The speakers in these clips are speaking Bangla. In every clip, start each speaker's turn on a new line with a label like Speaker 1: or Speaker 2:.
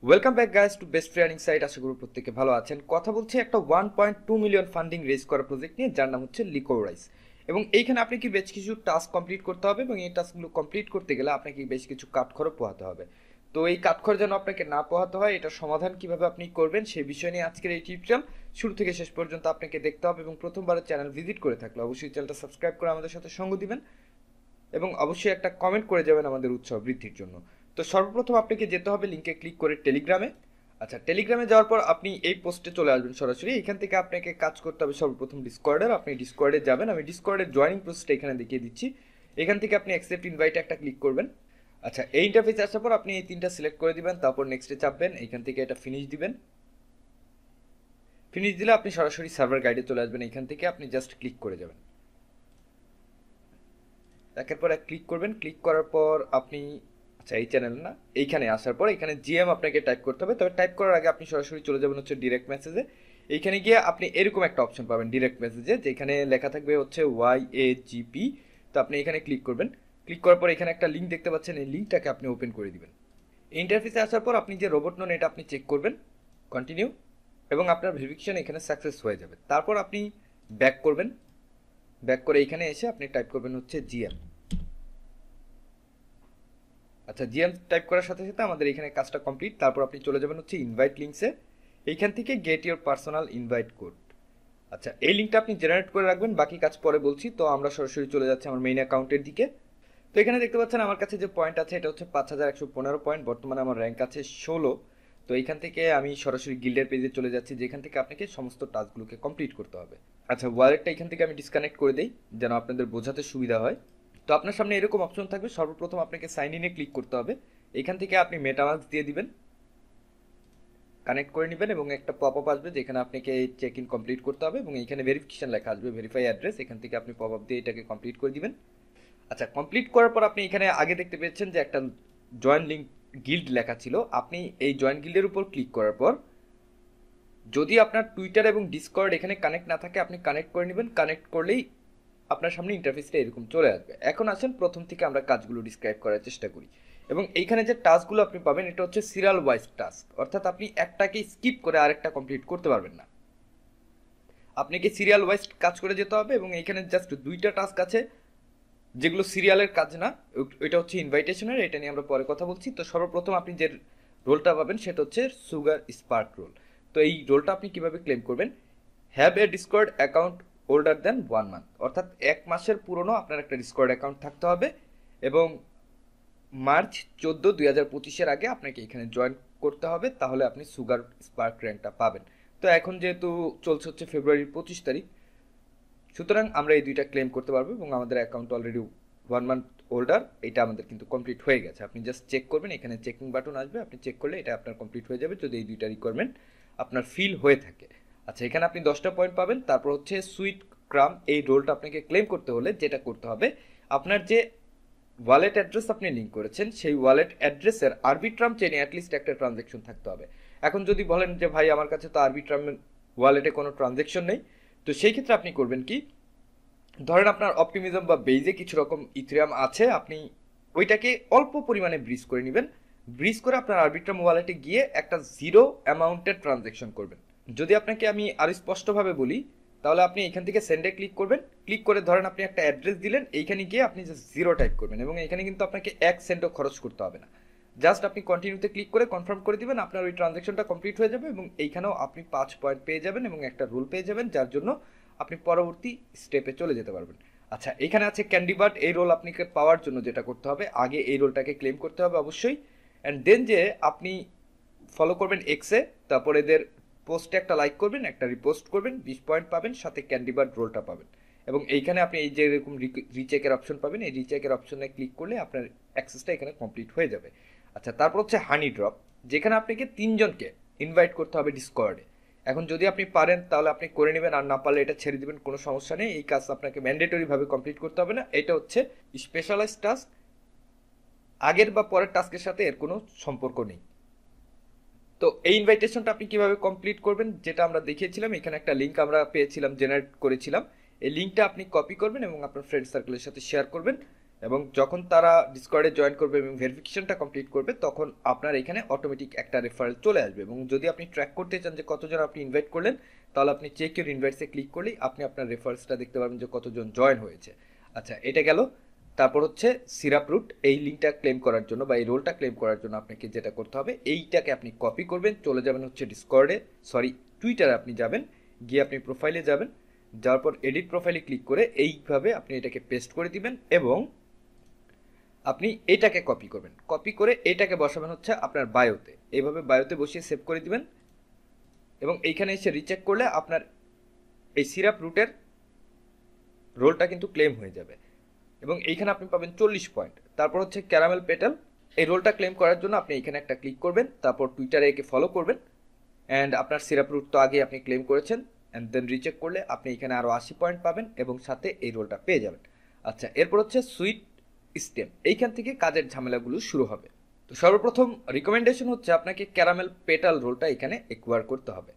Speaker 1: Welcome back guys to best free earning site. আশা করি প্রত্যেকে ভালো আছেন। কথা বলছি একটা 1.2 মিলিয়ন ফান্ডিং রেজ করা প্রজেক্ট নিয়ে, যার নাম হচ্ছে লিকোরাইস। এবং এইখানে আপনি কি বেশ কিছু টাস্ক কমপ্লিট করতে হবে, এবং এই টাস্কগুলো কমপ্লিট করতে গেলে আপনাকে বেশ কিছু কাঠখড় পোহাতে হবে। তো এই কাঠখড় যেন আপনাকে না পোহাতে হয়, এটার সমাধান কিভাবে আপনি করবেন সেই বিষয় নিয়ে আজকের এই টিউটোরিয়াল। শুরু থেকে শেষ পর্যন্ত আপনাকে দেখতে হবে, এবং প্রথমবার চ্যানেল ভিজিট করে থাকলে অবশ্যই চ্যানেলটা সাবস্ক্রাইব করে আমাদের সাথে সঙ্গ দিবেন, এবং অবশ্যই একটা কমেন্ট করে যাবেন আমাদের উৎসাহ বৃদ্ধির জন্য। তো সর্বপ্রথম আপনাকে যেতে হবে লিঙ্কে ক্লিক করে টেলিগ্রামে। আচ্ছা, টেলিগ্রামে যাওয়ার পর আপনি এই পোস্টে চলে আসবেন সরাসরি। এখান থেকে আপনাকে কাজ করতে হবে সর্বপ্রথম ডিসকর্ডের। আপনি ডিসকর্ডে যাবেন, আমি ডিসকর্ডের জয়েনিং প্রসেসটা এখানে দেখিয়ে দিচ্ছি। এখান থেকে আপনি অ্যাকসেপ্ট ইনভাইটে একটা ক্লিক করবেন। আচ্ছা, এই ইন্টারফেসে আসার পর আপনি এই তিনটা সিলেক্ট করে দিবেন, তারপর নেক্সটে চাপবেন, এখান থেকে এটা ফিনিশ দিবেন। ফিনিশ দিলে আপনি সরাসরি সার্ভার গাইডে চলে আসবেন। এখান থেকে আপনি জাস্ট ক্লিক করে যাবেন, একের পর এক ক্লিক করবেন। ক্লিক করার পর আপনি, আচ্ছা এই চ্যানেল না, এইখানে আসার পর এখানে জিএম আপনাকে টাইপ করতে হবে। তবে টাইপ করার আগে আপনি সরাসরি চলে যাবেন হচ্ছে ডিরেক্ট মেসেজে। এইখানে গিয়ে আপনি এরকম একটা অপশন পাবেন ডিরেক্ট মেসেজে, যেখানে লেখা থাকবে হচ্ছে YAGP। তো আপনি এখানে ক্লিক করবেন। ক্লিক করার পর এখানে একটা লিঙ্ক দেখতে পাচ্ছেন, এই লিঙ্কটাকে আপনি ওপেন করে দিবেন। ইন্টারফেসে আসার পর আপনি যে রোবট নোন, এটা আপনি চেক করবেন, কন্টিনিউ, এবং আপনার ভেরিফিকেশন এখানে সাকসেস হয়ে যাবে। তারপর আপনি ব্যাক করবেন। ব্যাক করে এখানে এসে আপনি টাইপ করবেন হচ্ছে জিএম। আচ্ছা, জিএম টাইপ করার সাথে সাথে আমাদের এখানে কাজটা কমপ্লিট। তারপর আপনি চলে যাবেন হচ্ছে ইনভাইট লিঙ্কসে। এইখান থেকে get your personal invite code. আচ্ছা, এই লিঙ্কটা আপনি জেনারেট করে রাখবেন, বাকি কাজ পরে বলছি। তো আমরা সরাসরি চলে যাচ্ছি আমার মেইন অ্যাকাউন্টের দিকে। তো এখানে দেখতে পাচ্ছেন আমার কাছে যে পয়েন্ট আছে এটা হচ্ছে 5115 পয়েন্ট। বর্তমানে আমার র্যাঙ্ক আছে 16। তো এইখান থেকে আমি সরাসরি গিল্ডের পেজে চলে যাচ্ছি, যেখান থেকে আপনাকে সমস্ত টাস্কগুলোকে কমপ্লিট করতে হবে। আচ্ছা, ওয়ালেটটা এখান থেকে আমি ডিসকানেক্ট করে দিই, যেন আপনাদের বোঝাতে সুবিধা হয়। তো আপনার সামনে এরকম অপশন থাকবে। সর্বপ্রথম আপনাকে সাইন ইনে ক্লিক করতে হবে। এখান থেকে আপনি মেটামাস্ক দিয়ে দিবেন, কানেক্ট করে নেবেন, এবং একটা পপ আপ আসবে যেখানে আপনাকে চেক ইন কমপ্লিট করতে হবে, এবং এখানে ভেরিফিকেশন লেখা আসবে, ভেরিফাই অ্যাড্রেস। এখান থেকে আপনি পপ আপ দিয়ে এটাকে কমপ্লিট করে দিবেন। আচ্ছা, কমপ্লিট করার পর আপনি এখানে আগে দেখতে পেয়েছেন যে একটা জয়েন লিঙ্ক গিল্ড লেখা ছিল। আপনি এই জয়েন গিল্ডের উপর ক্লিক করার পর যদি আপনার টুইটার এবং ডিসকর্ড এখানে কানেক্ট না থাকে, আপনি কানেক্ট করে নেবেন। কানেক্ট করলেই আপনার সামনে ইন্টারফেসটা এরকম চলে আসবে। এখন আসেন প্রথম থেকে আমরা কাজগুলো ডিসক্রাইব করার চেষ্টা করি। এবং এইখানে যে টাস্কগুলো আপনি পাবেন, এটা হচ্ছে সিরিয়াল ওয়াইজ টাস্ক, অর্থাৎ আপনি একটাকে স্কিপ করে আরেকটা কমপ্লিট করতে পারবেন না। আপনাকে সিরিয়াল ওয়াইজ কাজ করে যেতে হবে, এবং এইখানে জাস্ট দুইটা টাস্ক আছে যেগুলো সিরিয়ালের কাজ না। এটা হচ্ছে ইনভাইটেশনের, এটা নিয়ে আমরা পরে কথা বলছি। তো সর্বপ্রথম আপনি যে রোলটা পাবেন সেটা হচ্ছে সুগার স্পার্ক রোল। তো এই রোলটা আপনি কিভাবে ক্লেম করবেন? Have a Discord account older than 1 month, অর্থাৎ 1 মাসের পুরনো আপনার একটা ডিসকর্ড অ্যাকাউন্ট থাকতে হবে, এবং মার্চ 14, 2025-এর আগে আপনাকে এখানে জয়েন করতে হবে, তাহলে আপনি সুগার স্পার্ক র্যাঙ্কটা পাবেন। তো এখন যেহেতু চলছে হচ্ছে ফেব্রুয়ারির 25 তারিখ, সুতরাং আমরা এই দুইটা ক্লেম করতে পারবো, এবং আমাদের অ্যাকাউন্ট অলরেডি 1 মান্থ ওল্ডার, এটা আমাদের কিন্তু কমপ্লিট হয়ে গেছে। আপনি জাস্ট চেক করবেন, এখানে চেকিং বাটন আসবে, আপনি চেক করলে এটা আপনার কমপ্লিট হয়ে যাবে যদি এই দুইটা রিকোয়ারমেন্ট আপনার ফিল হয়ে থাকে। আচ্ছা, এখানে আপনি 10টা পয়েন্ট পাবেন। তারপর হচ্ছে সুইট ক্রাম, এই রোলটা আপনাকে ক্লেম করতে হলে যেটা করতে হবে, আপনার যে ওয়ালেট অ্যাড্রেস আপনি লিঙ্ক করেছেন সেই ওয়ালেট অ্যাড্রেসের আরবিট্রাম চেনে অ্যাটলিস্ট একটা ট্রানজ্যাকশন থাকতে হবে। এখন যদি বলেন যে ভাই আমার কাছে তো আরবিট্রাম ওয়ালেটে কোনো ট্রানজ্যাকশন নেই, তো সেই ক্ষেত্রে আপনি করবেন কি, ধরেন আপনার অপটিমিজম বা বেইজে কিছু রকম ইথেরিয়াম আছে, আপনি ওইটাকে অল্প পরিমাণে ব্রিজ করে নেবেন। ব্রিজ করে আপনার আরবিট্রাম ওয়ালেটে গিয়ে একটা জিরো অ্যামাউন্টের ট্রানজ্যাকশন করবেন। যদি আপনাকে আমি আরো স্পষ্টভাবে বলি, তাহলে আপনি এখান থেকে সেন্ডে ক্লিক করবেন। ক্লিক করে ধরেন আপনি একটা অ্যাড্রেস দিলেন, এইখানে গিয়ে আপনি জাস্ট জিরো টাইপ করবেন, এবং এখানে কিন্তু আপনাকে 1 সেন্টও খরচ করতে হবে না। জাস্ট আপনি কন্টিনিউতে ক্লিক করে কনফার্ম করে দিবেন, আপনার ওই ট্রানজ্যাকশনটা কমপ্লিট হয়ে যাবে, এবং এইখানেও আপনি 5 পয়েন্ট পেয়ে যাবেন এবং একটা রুল পেয়ে যাবেন, যার জন্য আপনি পরবর্তী স্টেপে চলে যেতে পারবেন। আচ্ছা, এখানে আছে ক্যান্ডি বার্ড। এই রোল আপনাকে পাওয়ার জন্য যেটা করতে হবে, আগে এই রোলটাকে ক্লেম করতে হবে অবশ্যই, অ্যান্ড দেন যে আপনি ফলো করবেন এক্সে, তারপর এদের পোস্টে একটা লাইক করবেন, একটা রিপোস্ট করবেন, 20 পয়েন্ট পাবেন, সাথে ক্যান্ডি বার্ড রোলটা পাবেন। এবং এইখানে আপনি এই যে এরকম রিচেকের অপশন পাবেন, এই রিচেকের অপশনে ক্লিক করলে আপনার অ্যাক্সেসটা এখানে কমপ্লিট হয়ে যাবে। আচ্ছা, তারপর হচ্ছে হানি ড্রপ, যেখানে আপনাকে 3 জনকে ইনভাইট করতে হবে ডিসকর্ডে। এখন যদি আপনি পারেন তাহলে আপনি করে নেবেন, আর না পারলে এটা ছেড়ে দিবেন, কোনো সমস্যা নেই। এই কাজ আপনাকে ম্যান্ডেটরি ভাবে কমপ্লিট করতে হবে না, এটা হচ্ছে স্পেশালাইজ টাস্ক, আগের বা পরের টাস্কের সাথে এর কোনো সম্পর্ক নেই। তো এই ইনভাইটেশনটা আপনি কিভাবে কমপ্লিট করবেন, যেটা আমরা দেখিয়েছিলাম, এখানে একটা লিঙ্ক আমরা পেয়েছিলাম, জেনারেট করেছিলাম। এই লিঙ্কটা আপনি কপি করবেন এবং আপনার ফ্রেন্ড সার্কেলের সাথে শেয়ার করবেন, এবং যখন তারা ডিসকর্ডে জয়েন করবে এবং ভেরিফিকেশনটা কমপ্লিট করবে তখন আপনার এখানে অটোমেটিক একটা রেফারেল চলে আসবে। এবং যদি আপনি ট্র্যাক করতে চান যে কতজন আপনি ইনভাইট করলেন, তাহলে আপনি চেক ইউর ইনভাইটসে ক্লিক করলেই আপনি আপনার রেফারেলসটা দেখতে পারবেন যে কতজন জয়েন হয়েছে। আচ্ছা, এটা গেল। তারপর হচ্ছে সিরাপ রুট, এই লিঙ্কটা ক্লেম করার জন্য বা এই রোলটা ক্লেম করার জন্য আপনাকে যেটা করতে হবে, এইটাকে আপনি কপি করবেন, চলে যাবেন হচ্ছে ডিসকর্ডে, সরি টুইটারে আপনি যাবেন, গিয়ে আপনি প্রোফাইলে যাবেন, যাওয়ার পর এডিট প্রোফাইলে ক্লিক করে এইভাবে আপনি এটাকে পেস্ট করে দিবেন এবং আপনি এটাকে কপি করবেন, কপি করে এটাকে বসাবেন হচ্ছে আপনার বায়োতে, এইভাবে বায়োতে বসিয়ে সেভ করে দিবেন এবং এইখানে এসে রিচেক করলে আপনার এই সিরাপ রুটের রোলটা কিন্তু ক্লেম হয়ে যাবে এবং এইখানে আপনি পাবেন 40 পয়েন্ট। তারপর হচ্ছে ক্যারামেল পেটাল, এই রোলটা ক্লেম করার জন্য আপনি এখানে একটা ক্লিক করবেন, তারপর টুইটারে একে ফলো করবেন অ্যান্ড আপনার সিরাপ রুট তো আগে আপনি ক্লেম করেছেন অ্যান্ড দেন রিচেক করলে আপনি এখানে আরও 80 পয়েন্ট পাবেন এবং সাথে এই রোলটা পেয়ে যাবেন। আচ্ছা, এরপর হচ্ছে সুইট স্টেম, এইখান থেকে কাজের ঝামেলাগুলো শুরু হবে। তো সর্বপ্রথম রিকমেন্ডেশন হচ্ছে আপনাকে ক্যারামেল পেটাল রোলটা এখানে একুয়ার করতে হবে,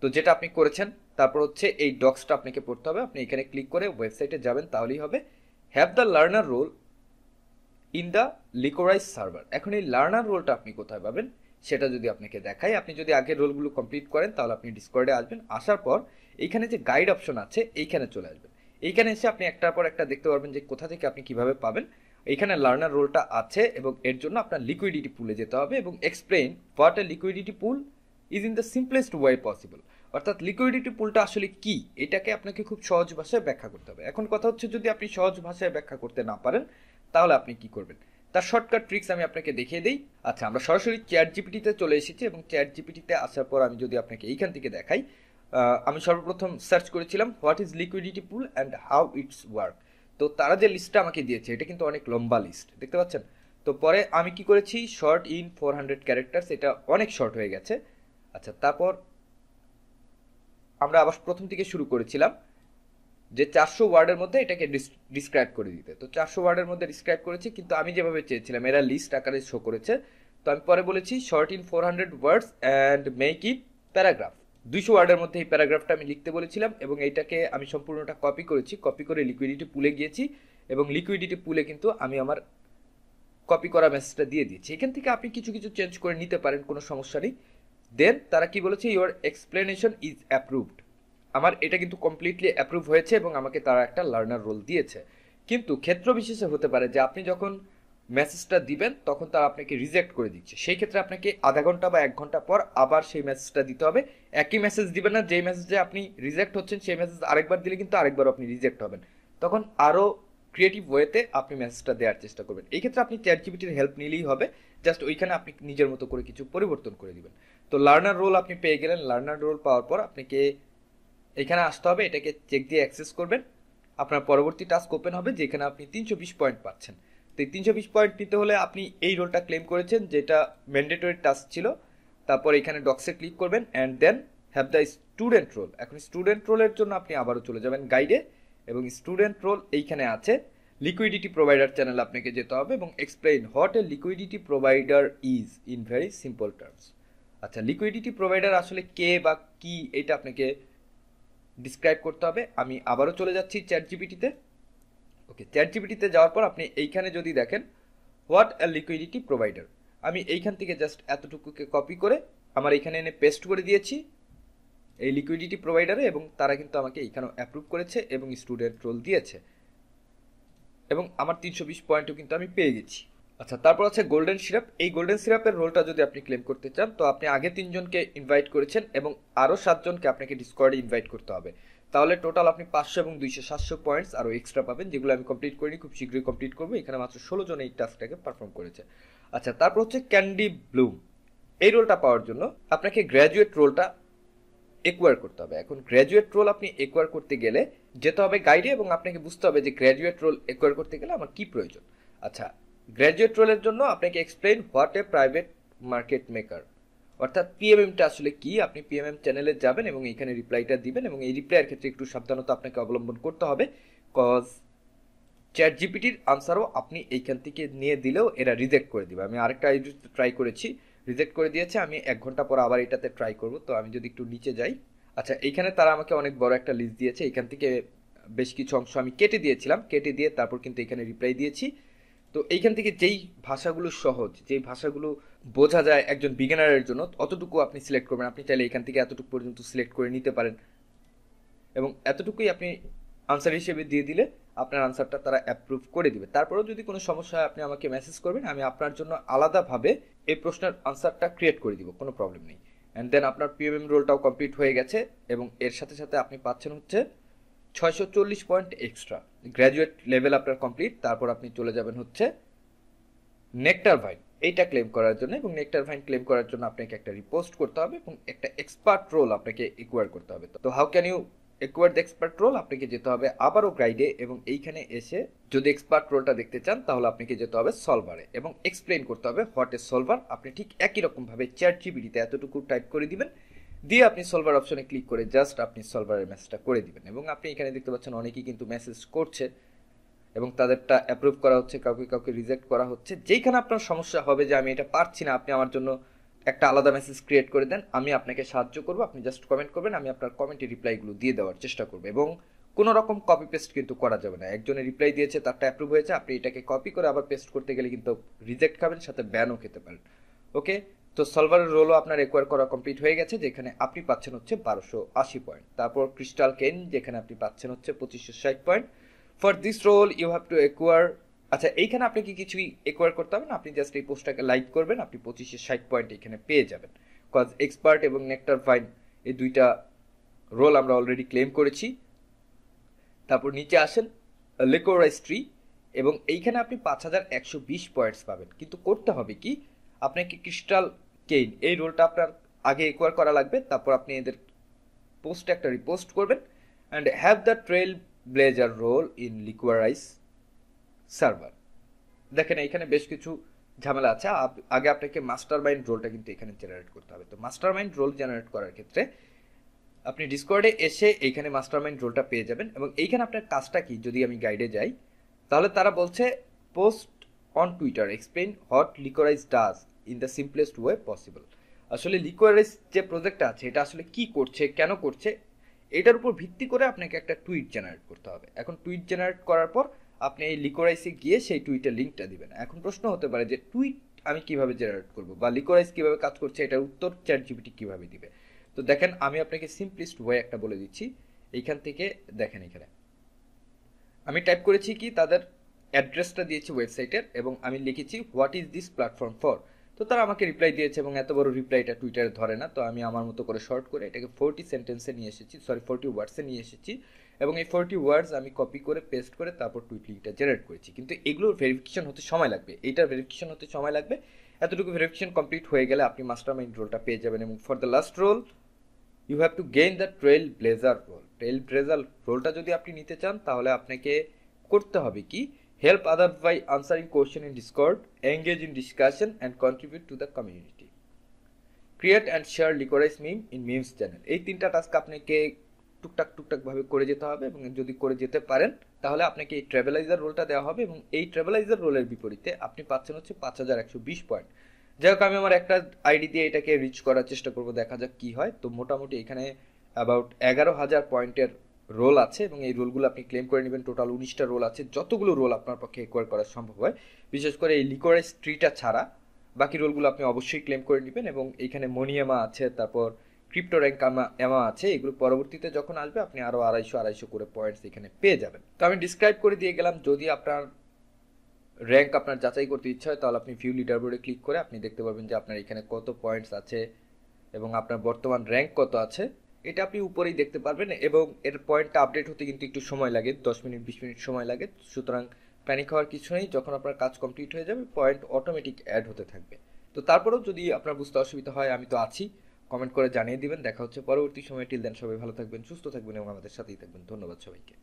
Speaker 1: তো যেটা আপনি করেছেন। তারপর হচ্ছে এই ডক্সটা আপনাকে পড়তে হবে, আপনি এখানে ক্লিক করে ওয়েবসাইটে যাবেন, তাহলেই হবে। Have the learner role in the Licorice server, এখন এই লার্নার রোলটা আপনি কোথায় পাবেন সেটা যদি আপনাকে দেখাই, আপনি যদি আগের রোলগুলো কমপ্লিট করেন তাহলে আপনি ডিসকর্ডে আসবেন, আসার পর এইখানে যে গাইড অপশন আছে এইখানে চলে আসবেন। এইখানে এসে আপনি একটার পর একটা দেখতে পারবেন যে কোথা থেকে আপনি কিভাবে পাবেন। এইখানে লার্নার রোলটা আছে এবং এর জন্য আপনার লিকুইডিটি পুলে যেতে হবে এবং explain what a liquidity pool is in the simplest way possible, অর্থাৎ লিকুইডিটি পুলটা আসলে কি এটাকে আপনাকে খুব সহজ ভাষায় ব্যাখ্যা করতে হবে। এখন কথা হচ্ছে যদি আপনি সহজ ভাষায় ব্যাখ্যা করতে না পারেন তাহলে আপনি কি করবেন, তার শর্টকাট ট্রিক্স আমি আপনাকে দেখিয়ে দিই। আচ্ছা, আমরা সরাসরি চ্যাট জিপিটিতে চলে এসেছি এবং চ্যাট জিপিটিতে আসার পর আমি যদি আপনাকে এইখান থেকে দেখাই, আমি সর্বপ্রথম সার্চ করেছিলাম what is liquidity pool and how it's work. তো তারা যে লিস্টটা আমাকে দিয়েছে এটা কিন্তু অনেক লম্বা লিস্ট, দেখতে পাচ্ছেন। তো পরে আমি কি করেছি, শর্ট ইন 400 ক্যারেক্টার্স, এটা অনেক শর্ট হয়ে গেছে। আচ্ছা, তারপর আমরা আবার প্রথম থেকে শুরু করেছিলাম যে 400 ওয়ার্ডের মধ্যে এটাকে ডিসক্রাইব করে দিতে, তো 400 ওয়ার্ডের মধ্যে ডিসক্রাইব করেছি, কিন্তু আমি যেভাবে চেয়েছিলাম এরা লিস্ট আকারে শো করেছে। তো আমি পরে বলেছি short in 400 words and make it paragraph, 200 ওয়ার্ডের মধ্যে এই প্যারাগ্রাফটা আমি লিখতে বলেছিলাম এবং এইটাকে আমি সম্পূর্ণটা কপি করেছি, কপি করে লিকুইডিটি পুলে গিয়েছি এবং লিকুইডিটি পুলে কিন্তু আমি আমার কপি করা মেসেজটা দিয়ে দিয়েছি। এখান থেকে আপনি কিছু কিছু চেঞ্জ করে নিতে পারেন, কোনো সমস্যা নেই। দেন তারা কি বলেছে, ইউর এক্সপ্লেনেশন ইজ অ্যাপ্রুভড, আমার এটা কিন্তু কমপ্লিটলি অ্যাপ্রুভ হয়েছে এবং আমাকে তারা একটা লার্নার রোল দিয়েছে। কিন্তু ক্ষেত্র বিশেষে হতে পারে যে আপনি যখন মেসেজটা দিবেন তখন তারা আপনাকে রিজেক্ট করে দিচ্ছে, সেই ক্ষেত্রে আপনাকে আধা ঘন্টা বা 1 ঘন্টা পর আবার সেই মেসেজটা দিতে হবে। একই মেসেজ দিবেন না, যেই মেসেজে আপনি রিজেক্ট হচ্ছেন সেই মেসেজ আরেকবার দিলে কিন্তু আরেকবার আপনি রিজেক্ট হবেন, তখন আরও ক্রিয়েটিভ ওয়েতে আপনি মেসেজটা দেওয়ার চেষ্টা করবেন। এই ক্ষেত্রে আপনি চ্যাট জিপিটির হেল্প নিলেই হবে, জাস্ট ওইখানে আপনি নিজের মতো করে কিছু পরিবর্তন করে দিবেন। তো লার্নার রোল আপনি পেয়ে গেলেন, লার্নার রোল পাওয়ার পর আপনাকে এখানে আসতে হবে, এটাকে চেক দিয়ে অ্যাক্সেস করবেন, আপনার পরবর্তী টাস্ক ওপেন হবে যেখানে আপনি 320 পয়েন্ট পাচ্ছেন। তো এই 320 পয়েন্ট নিতে হলে আপনি এই রোলটা ক্লেম করেছেন যেটা ম্যান্ডেটরি টাস্ক ছিল, তারপর এখানে ডক্সে ক্লিক করবেন and then have the student role. এখন স্টুডেন্ট রোলের জন্য আপনি আবারও চলে যাবেন গাইডে এবং স্টুডেন্ট রোল এইখানে আছে, লিকুইডিটি প্রোভাইডার চ্যানেল আপনাকে যেতে হবে এবং explain what a liquidity provider is in very simple terms. আচ্ছা, লিকুইডিটি প্রোভাইডার আসলে কে বা কি এটা আপনাকে ডিসক্রাইব করতে হবে। আমি আবারও চলে যাচ্ছি চ্যাট জিপিটিতে। ওকে, চ্যাট জিপিটিতে যাওয়ার পর আপনি এইখানে যদি দেখেন হোয়াট আ লিকুইডিটি প্রোভাইডার, আমি এইখান থেকে জাস্ট এতটুকুকে কপি করে আমার এখানে এনে পেস্ট করে দিয়েছি এই লিকুইডিটি প্রোভাইডারে এবং তারা কিন্তু আমাকে এইখানেও অ্যাপ্রুভ করেছে এবং স্টুডেন্ট রোল দিয়েছে এবং আমার 320 পয়েন্টও কিন্তু আমি পেয়ে গেছি। আচ্ছা, তারপর আছে গোল্ডেন সিরাপ, এই গোল্ডেন সিরাপের রোলটা যদি আপনি ক্লেম করতে চান তো আপনি আগে 3জনকে ইনভাইট করেছেন এবং আরও 7জনকে আপনাকে ডিসকর্ডে ইনভাইট করতে হবে, তাহলে টোটাল আপনি 500 এবং 200 700 পয়েন্টস আরও এক্সট্রা পাবেন, যেগুলো আমি কমপ্লিট করিনি, খুব শীঘ্রই কমপ্লিট করবো। এখানে মাত্র 16 জন এই টাস্কটাকে পারফর্ম করেছে। আচ্ছা, তারপর হচ্ছে ক্যান্ডি ব্লুম, এই রোলটা পাওয়ার জন্য আপনাকে গ্র্যাজুয়েট রোলটা একুয়ার করতে হবে। এখন গ্র্যাজুয়েট রোল আপনি একুয়ার করতে গেলে যেতে হবে গাইডে এবং আপনাকে বুঝতে হবে যে গ্র্যাজুয়েট রোল একুয়ার করতে গেলে আমার কি প্রয়োজন। আচ্ছা, গ্র্যাজুয়েট রোলের জন্য আপনাকে explain what a private market maker, অর্থাৎ পিএমএমটা আসলে কি, আপনি পিএমএম চ্যানেলে যাবেন এবং এখানে রিপ্লাইটা দিবেন এবং এই রিপ্লাইয়ের ক্ষেত্রে একটু সাবধানতা আপনাকে অবলম্বন করতে হবে, কজ চ্যাট জিপিটির আনসারও আপনি এইখান থেকে নিয়ে দিলেও এরা রিজেক্ট করে দিবে। আমি আরেকটা ট্রাই করেছি, রিজেক্ট করে দিয়েছে, আমি 1 ঘন্টা পর আবার এটাতে ট্রাই করব। তো আমি যদি একটু নিচে যাই, আচ্ছা এইখানে তারা আমাকে অনেক বড় একটা লিস্ট দিয়েছে, এখান থেকে বেশ কিছু অংশ আমি কেটে দিয়েছিলাম, কেটে দিয়ে তারপর কিন্তু এখানে রিপ্লাই দিয়েছি। তো এইখান থেকে যেই ভাষাগুলো সহজ, যেই ভাষাগুলো বোঝা যায় একজন বিগিনারের জন্য, অতটুকু আপনি সিলেক্ট করবেন। আপনি চাইলে এখান থেকে এতটুকু পর্যন্ত সিলেক্ট করে নিতে পারেন এবং এতটুকুই আপনি আনসার হিসেবে দিয়ে দিলে আপনার আনসারটা তারা অ্যাপ্রুভ করে দিবে। তারপরেও যদি কোনো সমস্যা হয় আপনি আমাকে মেসেজ করবেন, আমি আপনার জন্য আলাদাভাবে এই প্রশ্নের আনসারটা ক্রিয়েট করে দিব, কোনো প্রবলেম নেই। অ্যান্ড দেন আপনার পিএমএম রোলটাও কমপ্লিট হয়ে গেছে এবং এর সাথে সাথে আপনি পাচ্ছেন হচ্ছে 640 পয়েন্ট এক্সট্রা। গ্র্যাজুয়েট লেভেল আপনার কমপ্লিট। তারপর আপনি চলে যাবেন হচ্ছে নেকটার ভাইন এইটা ক্লেম করার জন্য, এবং নেকটার ভাইন ক্লেম করার জন্য আপনাকে একটা রিপোস্ট করতে হবে এবং একটা এক্সপার্ট রোল আপনাকে একুয়ার করতে হবে। তো how can you acquire the expert role? আপনাকে যেতে হবে আবারও গাইডে এবং এইখানে এসে যদি এক্সপার্ট রোলটা দেখতে চান তাহলে আপনাকে যেতে হবে সলভারে এবং এক্সপ্লেন করতে হবে হোয়াট এ সলভার। আপনি ঠিক একই রকমভাবে চ্যাট জিপিটিতে এতটুকু টাইপ করে দিবেন, দিয়ে আপনি সলভার অপশনে ক্লিক করে জাস্ট আপনি সলভারের মেসেজটা করে দিবেন। এবং আপনি এখানে দেখতে পাচ্ছেন অনেকেই কিন্তু মেসেজ করছে এবং তাদেরটা অ্যাপ্রুভ করা হচ্ছে, কাউকে কাউকে রিজেক্ট করা হচ্ছে। যেইখানে আপনার সমস্যা হবে যে আমি এটা পারছি না, আপনি আমার জন্য একটা আলাদা মেসেজ ক্রিয়েট করে দেন, আমি আপনাকে সাহায্য করব। আপনি জাস্ট কমেন্ট করবেন, আমি আপনার কমেন্টে রিপ্লাইগুলো দিয়ে দেওয়ার চেষ্টা করব। এবং কোনো রকম কপি পেস্ট কিন্তু করা যাবে না। একজনের রিপ্লাই দিয়েছে, তারটা অ্যাপ্রুভ হয়েছে, আপনি এটাকে কপি করে আবার পেস্ট করতে গেলে কিন্তু রিজেক্ট খাবেন, সাথে ব্যানও খেতে পারেন। ওকে, তো সলভারের রোলও আপনার একোয়ার করা কমপ্লিট হয়ে গেছে, যেখানে আপনি পাচ্ছেন হচ্ছে 1280 পয়েন্ট। তারপর ক্রিস্টাল কেন, যেখানে আপনি পাচ্ছেন হচ্ছে 2560 point. For this role you have to acquire, আচ্ছা এইখানে আপনাকে কিছুই একোয়ার করতে হবে না, আপনি জাস্ট এই পোস্টটাকে লাইক করবেন, আপনি 2560 পয়েন্ট এখানে পেয়ে যাবেন। কজ এক্সপার্ট এবং নেকটার ফাইন এই দুইটা রোল আমরা অলরেডি ক্লেম করেছি। তারপর নিচে আসেন লিকোরাইস ট্রি এবং এইখানে আপনি 5120 পয়েন্টস পাবেন। কিন্তু করতে হবে কি, আপনাকে ক্রিস্টাল কেইন এই রোলটা আপনার আগে একোয়ার করা লাগবে। তারপর আপনি এদের পোস্টে একটা রিপোস্ট করবেন and have the trailblazer role in Licorice server. দেখেন এখানে বেশ কিছু ঝামেলা আছে। আগে আপনাকে মাস্টার মাইন্ড রোলটা কিন্তু এখানে জেনারেট করতে হবে। তো মাস্টার মাইন্ড রোল জেনারেট করার ক্ষেত্রে আপনি ডিসকর্ডে এসে এইখানে মাস্টার মাইন্ড রোলটা পেয়ে যাবেন এবং এইখানে আপনার কাজটা কি, যদি আমি গাইডে যাই তাহলে তারা বলছে post on Twitter explain what liquorice does in the simplest way possible. আসলে লিকোরাইস যে প্রজেক্টটা আছে এটা আসলে কি করছে, কেন করছে, এটার উপর ভিত্তি করে আপনাকে একটা টুইট জেনারেট করতে হবে। এখন টুইট জেনারেট করার পর আপনি এই লিকোরাইসে গিয়ে সেই টুইটের লিঙ্কটা দিবেন। এখন প্রশ্ন হতে পারে যে টুইট আমি কিভাবে জেনারেট করব বা লিকোরাইস কিভাবে কাজ করছে এটার উত্তর চ্যাট জিপিটি কিভাবে দিবে। তো দেখেন আমি আপনাকে সিম্পলিস্ট ওয়ে একটা বলে দিচ্ছি। এইখান থেকে দেখেন এখানে আমি টাইপ করেছি কি, তাদের অ্যাড্রেসটা দিয়েছি ওয়েবসাইটের এবং আমি লিখেছি what is this platform for. তো তারা আমাকে রিপ্লাই দিয়েছে এবং এত বড় রিপ্লাইটা টুইটারে ধরে না। তো আমি আমার মতো করে শর্ট করে এটাকে 40 সেন্টেন্সে নিয়ে এসেছি, 40 ওয়ার্ডসে নিয়ে এসেছি এবং এই 40 ওয়ার্ডস আমি কপি করে পেস্ট করে তারপর টুইট লিঙ্কটা জেনারেট করেছি। কিন্তু এগুলোর ভেরিফিকেশন হতে সময় লাগবে, এইটার ভেরিফিকেশন হতে সময় লাগবে। এতটুকু ভেরিফিকেশন কমপ্লিট হয়ে গেলে আপনি মাস্টার মাইন্ড রোলটা পেয়ে যাবেন। এবং for the last role you have to gain the trailblazer role. Trailblazer রোলটা যদি আপনি নিতে চান তাহলে আপনাকে করতে হবে কি, help other by answering question in Discord, engage in discussion and contribute to the community, create and share Licorice meme in memes channel. এই তিনটা টাস্ক আপনাকে টুকটাক ভাবে করে যেতে হবে এবং যদি করে যেতে পারেন তাহলে আপনাকে এই ট্রাভেলাইজার রোলটা দেওয়া হবে এবং এই ট্রাভেলাইজার রোলের বিপরীতে আপনি পাচ্ছেন হচ্ছে 5120 পয়েন্ট। যাই হোক আমি আমার একটা আইডি দিয়ে এটাকে রিচ করার চেষ্টা করব, দেখা যাক কি হয়। তো মোটামুটি এখানে অ্যাবাউট 11,000 পয়েন্টের রোল আছে এবং এই রোলগুলো আপনি ক্লেম করে নেবেন। টোটাল 19টা রোল আছে, যতগুলো রোল আপনার পক্ষে একোয়ার করা সম্ভব হয়, বিশেষ করে এই লিকোরাইস ট্রিটা ছাড়া বাকি রোলগুলো আপনি অবশ্যই ক্লেম করে নেবেন। এবং এইখানে মনিয়ামা আছে, তারপর ক্রিপ্টো র্যাঙ্ক এমা আছে, এগুলো পরবর্তীতে যখন আসবে আপনি আরও 250 করে পয়েন্টস এখানে পেয়ে যাবেন। তো আমি ডিসক্রাইব করে দিয়ে গেলাম। যদি আপনার র্যাঙ্ক আপনার যাচাই করতে ইচ্ছা হয় তাহলে আপনি ভিউ লিডারবোর্ডে ক্লিক করে আপনি দেখতে পাবেন যে আপনার এখানে কত পয়েন্টস আছে এবং আপনার বর্তমান র্যাঙ্ক কত আছে, এটা আপনি উপরেই দেখতে পারবেন। এবং এর পয়েন্টটা আপডেট হতে কিন্তু একটু সময় লাগে, 10 মিনিট 20 মিনিট সময় লাগে। সুতরাং প্যানিক হওয়ার কিছু নেই, যখন আপনার কাজ কমপ্লিট হয়ে যাবে পয়েন্ট অটোমেটিক অ্যাড হতে থাকবে। তো তারপরেও যদি আপনার বুঝতে অসুবিধা হয় আমি তো আছি, কমেন্ট করে জানিয়ে দিবেন। দেখা হচ্ছে পরবর্তী সময়। টিল দেন সবাই ভালো থাকবেন, সুস্থ থাকবেন এবং আমাদের সাথেই থাকবেন। ধন্যবাদ সবাইকে।